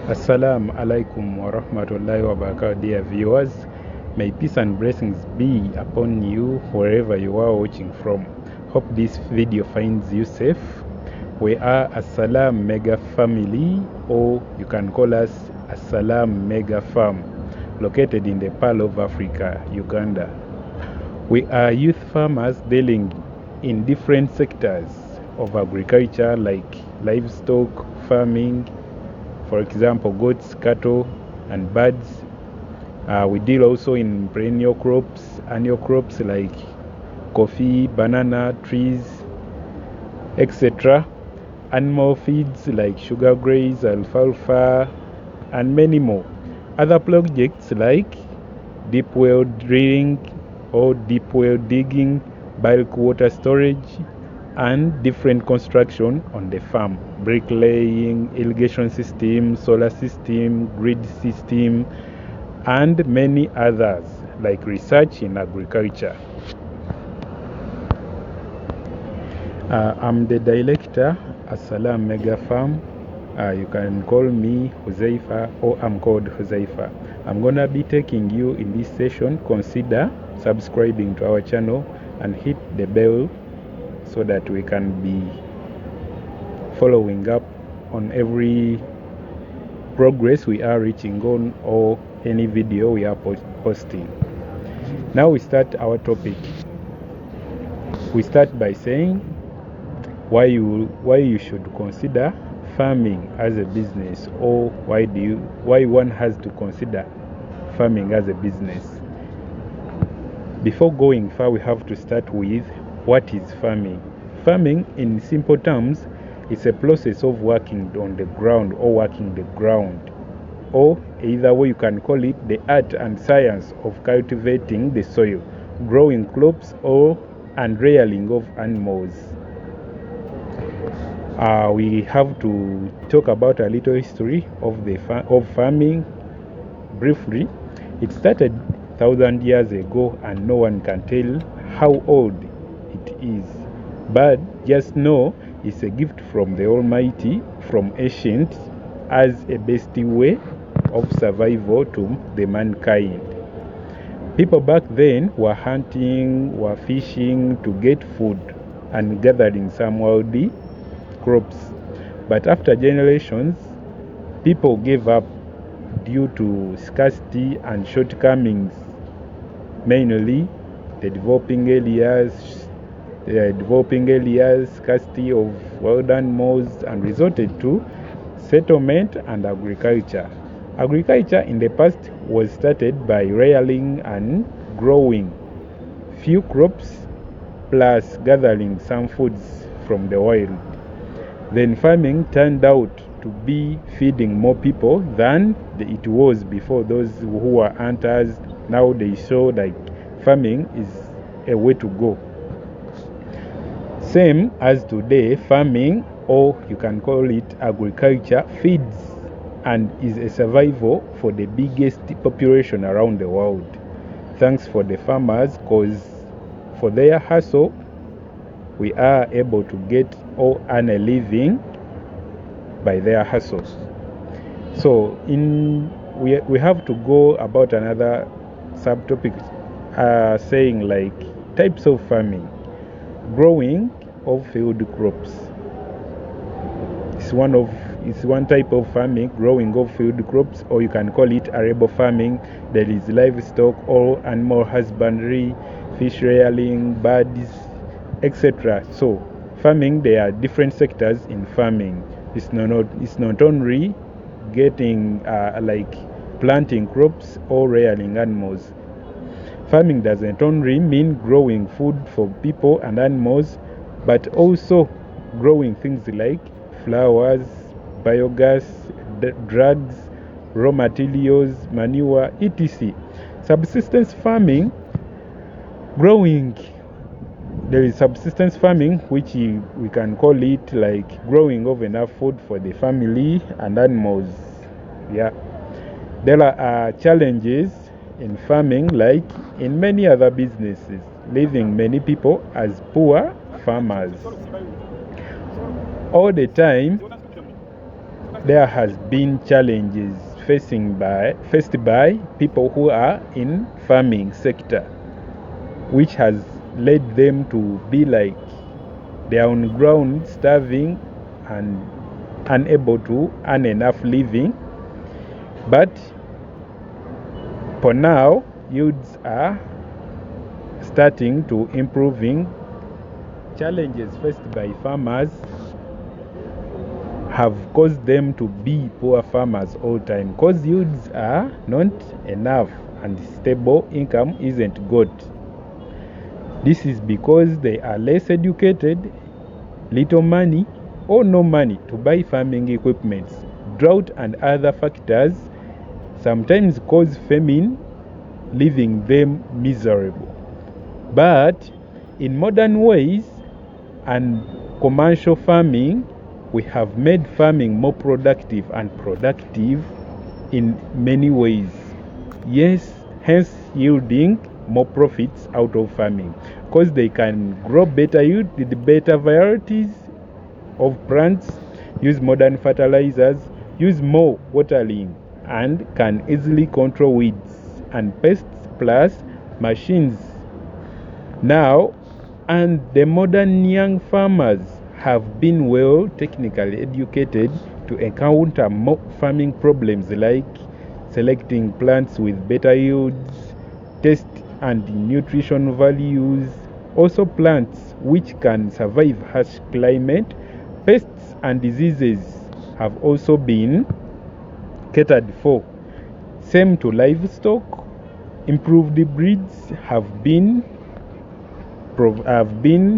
Assalamu alaikum wa rahmatullahi wa barakatuh, dear viewers. May peace and blessings be upon you wherever you are watching from. Hope this video finds you safe. We are Assalam Mega Family, or you can call us Assalam Mega Farm, located in the Pearl of Africa, Uganda. We are youth farmers dealing in different sectors of agriculture like livestock, farming, for example, goats, cattle, and birds. We deal also in perennial crops, annual crops like coffee, banana, trees, etc. Animal feeds like sugar grass, alfalfa, and many more. Other projects like deep well drilling or deep well digging, bulk water storage, and different construction on the farm, bricklaying, irrigation system, solar system, grid system, and many others like research in agriculture. I'm the director at Assalam Mega Farm. You can call me Huzaifa, or I'm called Huzaifa. I'm gonna be taking you in this session. Consider subscribing to our channel and hit the bell so that we can be following up on every progress we are reaching on or any video we are posting. Now we start our topic. We start by saying why you should consider farming as a business, or why one has to consider farming as a business. Before going far, we have to start with what is farming. Farming, in simple terms, is a process of working on the ground or working the ground, or either way you can call it the art and science of cultivating the soil, growing crops, and rearing of animals. We have to talk about a little history of farming briefly. It started 1,000 years ago, and no one can tell how old it is, but just know it's a gift from the Almighty, from ancient, as a best way of survival to the mankind. People back then were hunting, were fishing to get food, and gathering some wild crops. But after generations, people gave up due to scarcity and shortcomings, mainly the developing areas, scarcity of wild animals, and resorted to settlement and agriculture. Agriculture in the past was started by rearing and growing few crops plus gathering some foods from the wild. Then farming turned out to be feeding more people than it was before. Those who were hunters, now they show like farming is a way to go. Same as today, farming, or you can call it agriculture, feeds and is a survival for the biggest population around the world. Thanks for the farmers, because for their hustle, we are able to get or earn a living by their hustles. So we have to go about another subtopic, saying like types of farming. Growing of field crops is one type of farming, growing of field crops, or you can call it arable farming. There is livestock or animal husbandry, fish rearing, birds, etc. So farming, there are different sectors in farming. It's not only getting like planting crops or rearing animals. Farming doesn't only mean growing food for people and animals, but also growing things like flowers, biogas, drugs, raw materials, manure, etc. Subsistence farming, there is subsistence farming, which we can call it like growing of enough food for the family and animals. Yeah, there are challenges in farming, like in many other businesses, leaving many people as poor farmers. All the time, there has been challenges faced by people who are in farming sector, which has led them to be like they are on ground starving and unable to earn enough living. But for now, yields are starting to improving. Challenges faced by farmers have caused them to be poor farmers all time because yields are not enough and stable income isn't good. This is because they are less educated, little money or no money to buy farming equipment. Drought and other factors sometimes cause famine, leaving them miserable. But in modern ways and commercial farming, we have made farming more productive and productive in many ways. Yes, hence yielding more profits out of farming because they can grow better yield with better varieties of plants, use modern fertilizers, use more watering, and can easily control weeds and pests plus machines. Now, and the modern young farmers have been well technically educated to encounter more farming problems like selecting plants with better yields, taste and nutrition values, also plants which can survive harsh climate. Pests and diseases have also been catered for. Same to livestock. Improved breeds have been provided,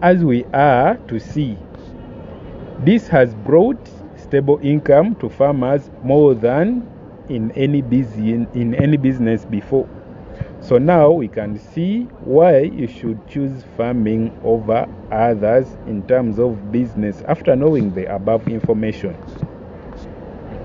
as we are to see. This has brought stable income to farmers more than in any business before. So now we can see why you should choose farming over others in terms of business after knowing the above information.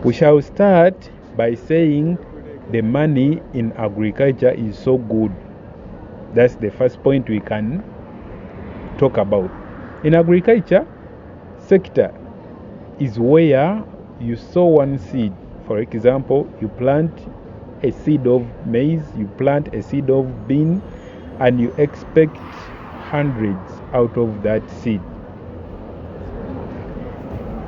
We shall start by saying the money in agriculture is so good. That's the first point we can talk about. In agriculture sector is where you sow one seed. For example, you plant a seed of maize, you plant a seed of bean, and you expect hundreds out of that seed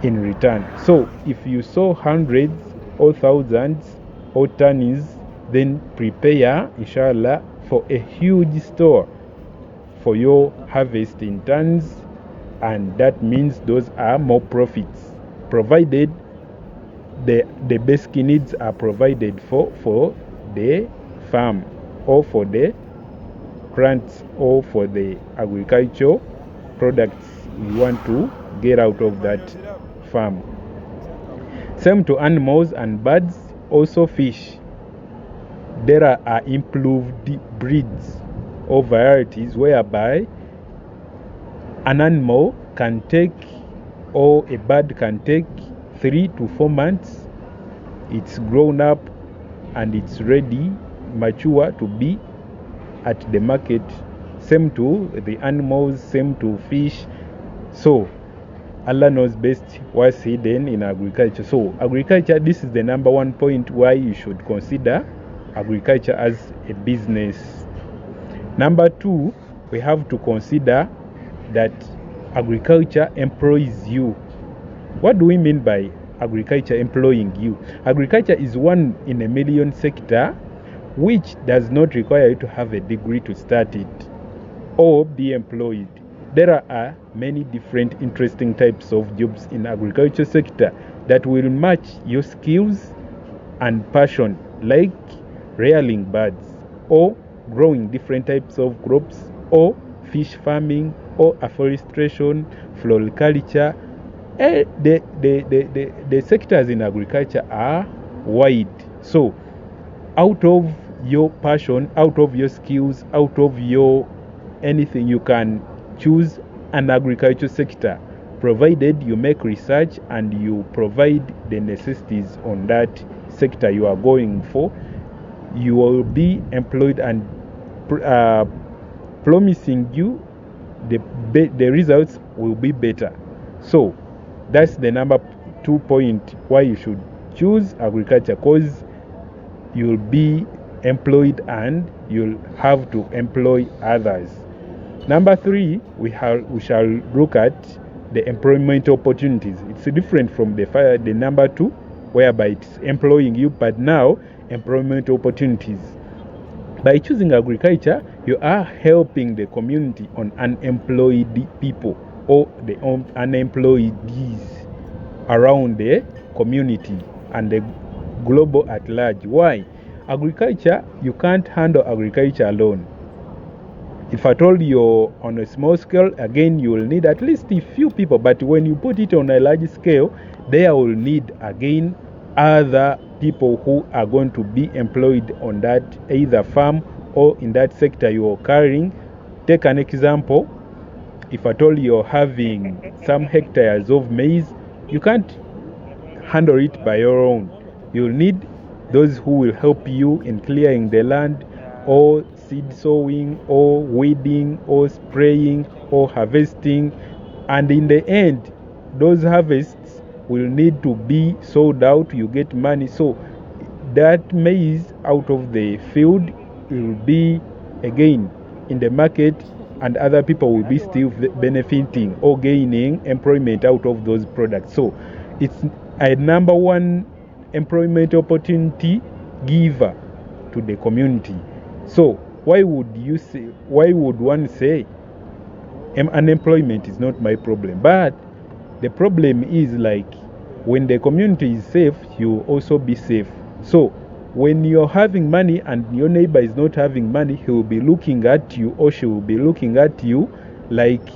in return. So if you sow hundreds or thousands or tons, then prepare, inshallah, for a huge store for your harvest in tons, and that means those are more profits, provided the basic needs are provided for the farm or for the plants or for the agricultural products you want to get out of that farm. Same to animals and birds, also fish. There are improved breeds or varieties whereby an animal can take, or a bird can take 3 to 4 months. It's grown up and it's ready, mature to be at the market. Same to the animals, same to fish. So Allah knows best what's hidden in agriculture. So agriculture, this is the number one point why you should consider agriculture as a business. Number two, we have to consider that agriculture employs you. What do we mean by agriculture employing you? Agriculture is one in a million sector which does not require you to have a degree to start it or be employed. There are many different interesting types of jobs in agriculture sector that will match your skills and passion, like rearing birds or growing different types of crops or fish farming or afforestation, floriculture. The sectors in agriculture are wide. So out of your passion, out of your skills, out of your anything, you can choose an agriculture sector, provided you make research and you provide the necessities on that sector you are going for. You will be employed and promising you the results will be better. So That's the number 2 point why you should choose agriculture, because you'll be employed and you'll have to employ others. Number 3, we shall look at the employment opportunities. It's different from the number 2, whereby it's employing you, but now employment opportunities. By choosing agriculture, you are helping the community on unemployed people or the unemployees around the community and the global at large. Why? Agriculture, you can't handle agriculture alone. If at all you're on a small scale, again, you will need at least a few people. But when you put it on a large scale, there will need, again, other people who are going to be employed on that either farm or in that sector you're carrying. Take an example. If at all you're having some hectares of maize, you can't handle it by your own. You'll need those who will help you in clearing the land, or seed sowing, or weeding, or spraying, or harvesting. And in the end, those harvests will need to be sold out. You get money. So that maize out of the field will be again in the market, and other people will be still benefiting or gaining employment out of those products. So it's a number 1 employment opportunity giver to the community. So why would one say unemployment is not my problem? But the problem is, like, when the community is safe, you will also be safe. So when you're having money and your neighbor is not having money, he will be looking at you, or she will be looking at you like,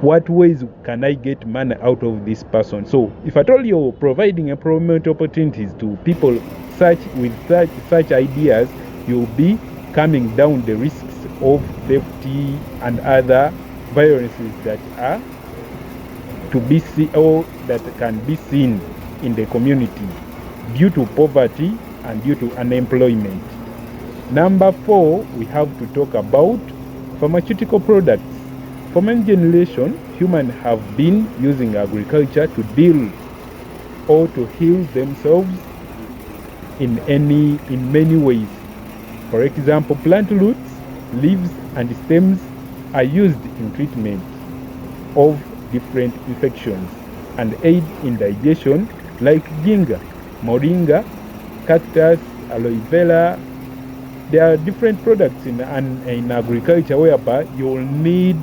what ways can I get money out of this person? So if at all you're providing employment opportunities to people with such ideas, you'll be calming down the risks of theft and other violences that are to be seen, or that can be seen in the community due to poverty and due to unemployment. Number 4, we have to talk about pharmaceutical products. For many generations, humans have been using agriculture to deal or to heal themselves in many ways. For example, plant roots, leaves, and stems are used in treatment of different infections and aid in digestion, like ginger, moringa, cactus, aloe vera. There are different products in agriculture whereby you will need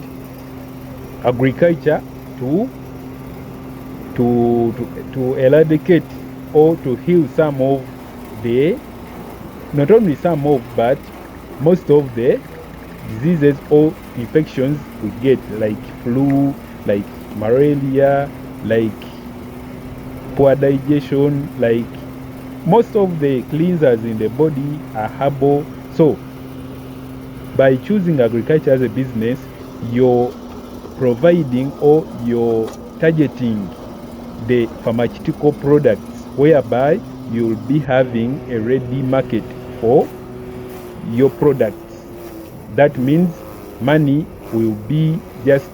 agriculture to eradicate or to heal some of the, not only some of, but most of the diseases or infections we get, like flu, like malaria, like poor digestion. Like, most of the cleansers in the body are herbal. So by choosing agriculture as a business, you're providing or you're targeting the pharmaceutical products, whereby you'll be having a ready market for your products. That means money will be just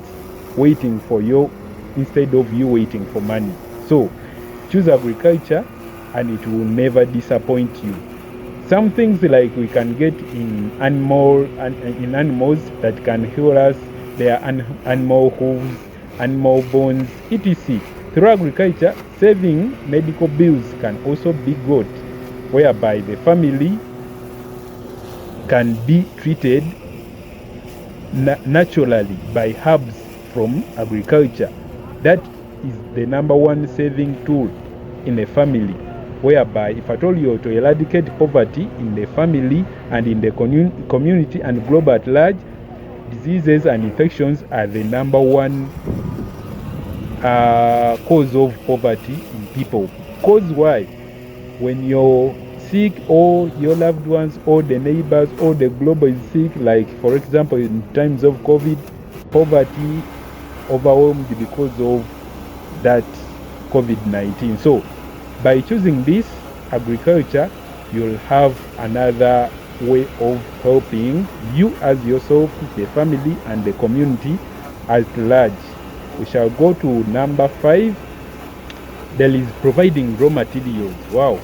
waiting for you instead of you waiting for money. So choose agriculture and it will never disappoint you. Some things like we can get in animals that can heal us. There are animal hooves, animal bones, etc. Through agriculture, saving medical bills can also be good, whereby the family can be treated naturally by herbs from agriculture. That is the number 1 saving tool in a family, whereby if at all you are to eradicate poverty in the family and in the community and global at large, diseases and infections are the number 1 cause of poverty in people. Cause why? When you're sick, or your loved ones, or the neighbors, or the global is sick, like for example in times of COVID, poverty overwhelmed because of that COVID-19. So by choosing this agriculture, you'll have another way of helping you as yourself, the family, and the community at large. We shall go to number 5. There is providing raw materials. Wow.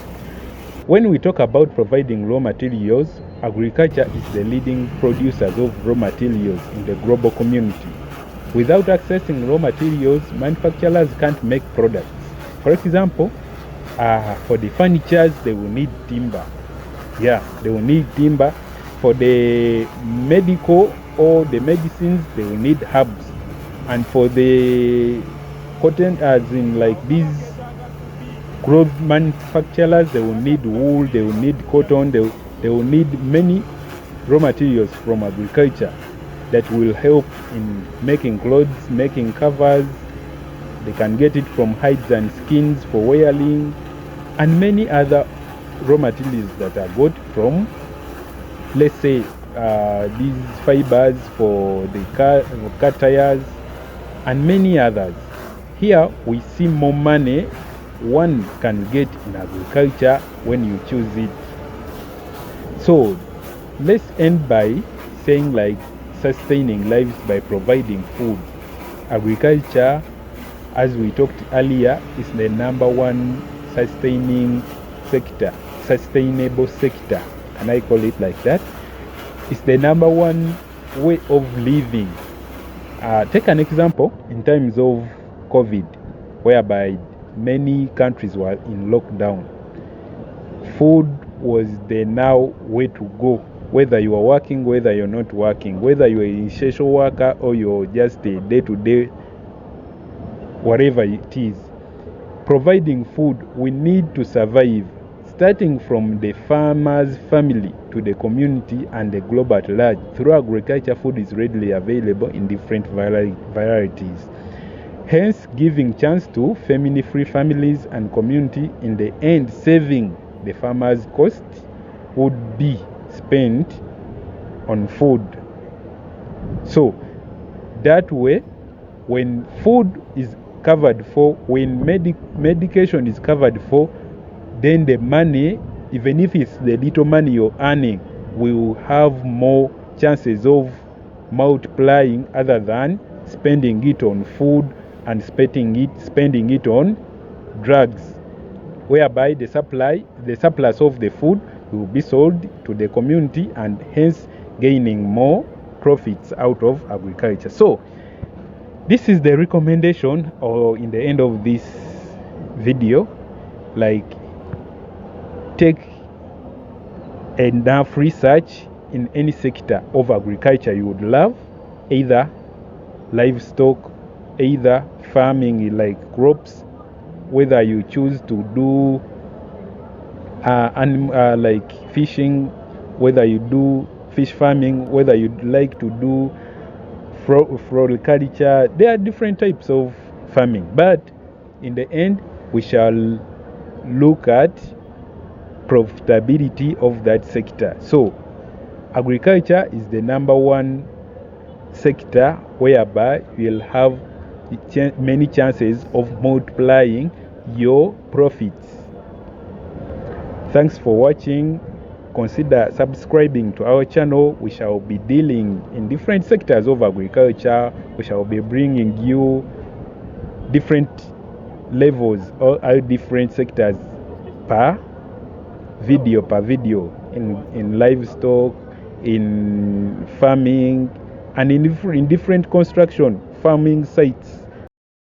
When we talk about providing raw materials, agriculture is the leading producers of raw materials in the global community. Without accessing raw materials, manufacturers can't make products. For example, for the furnitures, they will need timber. Yeah, they will need timber. For the medical or the medicines, they will need herbs. And for the cotton, as in like these cloth manufacturers, they will need wool, they will need cotton, they will need many raw materials from agriculture that will help in making clothes, making covers. They can get it from hides and skins for wearing, and many other raw materials that are got from, let's say, these fibers for the car tires, and many others. Here we see more money one can get in agriculture when you choose it. So let's end by saying like sustaining lives by providing food. Agriculture, as we talked earlier, is the number one sustainable sector. Can I call it like that? It's the number one way of living. Take an example in times of COVID, whereby many countries were in lockdown. Food was the now way to go, whether you are working, whether you're not working, whether you're a essential worker or you're just a day-to-day, whatever it is. Providing food, we need to survive, starting from the farmer's family to the community and the globe at large. Through agriculture, food is readily available in different varieties, hence giving chance to family-free families and community. In the end, saving the farmer's cost would be spent on food. So that way, when food is covered for, when medication is covered for, then the money, even if it's the little money you're earning, will have more chances of multiplying other than spending it on food and spending it on drugs, whereby the surplus of the food will be sold to the community and hence gaining more profits out of agriculture. So this is the recommendation, or in the end of this video, like take enough research in any sector of agriculture you would love, either livestock, either farming like crops, whether you choose to do like fishing, whether you do fish farming, whether you'd like to do floriculture. There are different types of farming, but in the end we shall look at profitability of that sector. So agriculture is the number one sector whereby you'll have many chances of multiplying your profits. Thanks for watching. Consider subscribing to our channel. We shall be dealing in different sectors of agriculture. We shall be bringing you different levels or different sectors per video in livestock, in farming, and in different construction farming sites.